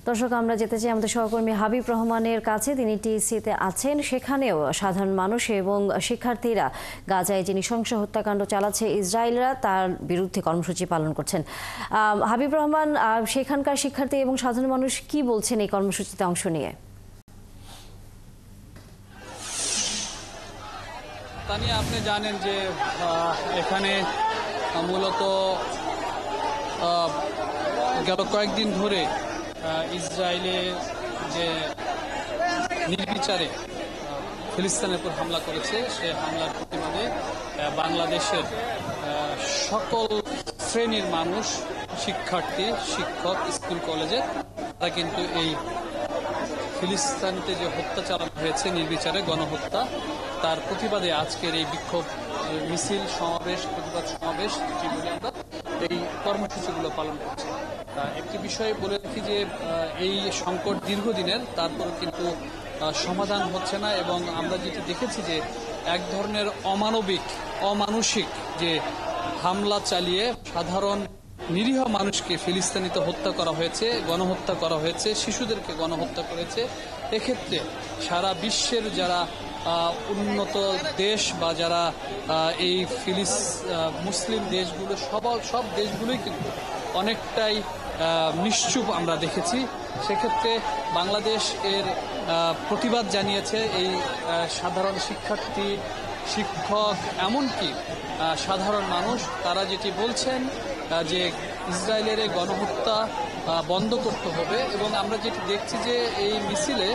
দর্শক, আমরা যেতে চাই আমাদের সহকর্মী হাবিব রহমানের কাছে। তিনি টিএসসিতে আছেন। সেখানেও সাধারণ মানুষ এবং শিক্ষার্থীরা গাজায় যে নৃশংস হত্যাকাণ্ড চালাচ্ছে ইসরায়েলরা, তার বিরুদ্ধে কর্মসূচি পালন করছেন। হাবিব রহমান, সেখানকার শিক্ষার্থী এবং সাধারণ মানুষ কি বলছেন এই কর্মসূচিতে অংশ নিয়ে? তানিয়া, আপনি জানেন যে এখানে মূলত গেল কয়েকদিন ধরে ইসরায়েলে যে নির্বিচারে ফিলিস্তিনের উপর হামলা করেছে, সে হামলার প্রতিবাদে বাংলাদেশের সকল শ্রেণীর মানুষ, শিক্ষার্থী, শিক্ষক, স্কুল কলেজে তারা কিন্তু এই ফিলিস্তিনিতে যে হত্যা চালানো হয়েছে নির্বিচারে গণহত্যা, তার প্রতিবাদে আজকের এই বিক্ষোভ মিছিল, সমাবেশ, প্রতিবাদ সমাবেশ, যেগুলি আমরা এই কর্মসূচিগুলো পালন করছি। একটি বিষয় বলে রাখি যে এই সংকট দীর্ঘদিনের, তারপর কিন্তু সমাধান হচ্ছে না, এবং আমরা যেটি দেখেছি যে এক ধরনের অমানুষিক যে হামলা চালিয়ে সাধারণ নিরীহ মানুষকে ফিলিস্তিনিতে হত্যা করা হয়েছে, গণহত্যা করা হয়েছে, শিশুদেরকে গণহত্যা করেছে। এক্ষেত্রে সারা বিশ্বের যারা উন্নত দেশ বা যারা এই মুসলিম দেশগুলো, সব দেশগুলোই কিন্তু অনেকটাই নিশ্চুপ আমরা দেখেছি। সেক্ষেত্রে বাংলাদেশ এর প্রতিবাদ জানিয়েছে। এই সাধারণ শিক্ষার্থী, শিক্ষক, এমনকি সাধারণ মানুষ, তারা যেটি বলছেন যে ইসরায়েলের এই গণহত্যা বন্ধ করতে হবে। এবং আমরা যেটি দেখছি যে এই মিছিলে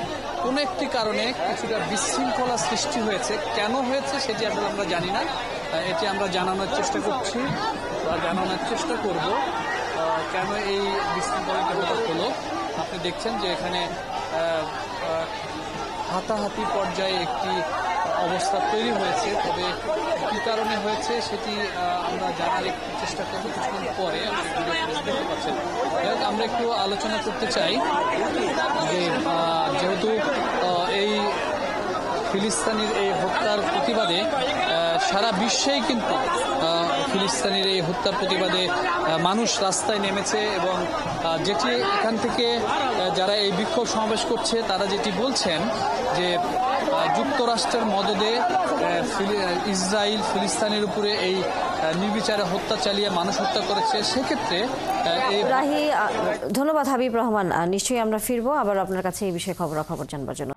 কোনো একটি কারণে কিছুটা বিশৃঙ্খলা সৃষ্টি হয়েছে। কেন হয়েছে সেটি আমরা জানি না। এটি আমরা জানানোর চেষ্টা করছি বা জানানোর চেষ্টা করব কেন এই বিশৃঙ্খলাটি হলো। আপনি দেখছেন যে এখানে হাতাহাতি পর্যায়ে একটি অবস্থা তৈরি হয়েছে। তবে কী কারণে হয়েছে সেটি আমরা জানার একটু চেষ্টা করবো কিছুক্ষণ পরে। দেখতে পাচ্ছেন, আমরা একটু আলোচনা করতে চাই যে যেহেতু এই ফিলিস্তিনির এই হত্যার প্রতিবাদে সারা বিশ্বেই কিন্তু ফিলিস্তিনির এই হত্যার প্রতিবাদে মানুষ রাস্তায় নেমেছে, এবং যেটি এখান থেকে যারা এই বিক্ষোভ সমাবেশ করছে তারা যেটি বলছেন যে যুক্তরাষ্ট্রের মদদে ইসরায়েল ফিলিস্তিনের উপরে এই নির্বিচারে হত্যা চালিয়ে মানুষ হত্যা করেছে। সেক্ষেত্রে ধন্যবাদ হাবিব রহমান। নিশ্চয়ই আমরা ফিরবো আবার আপনার কাছে এই বিষয়ে খবরাখবর জানবার জন্য।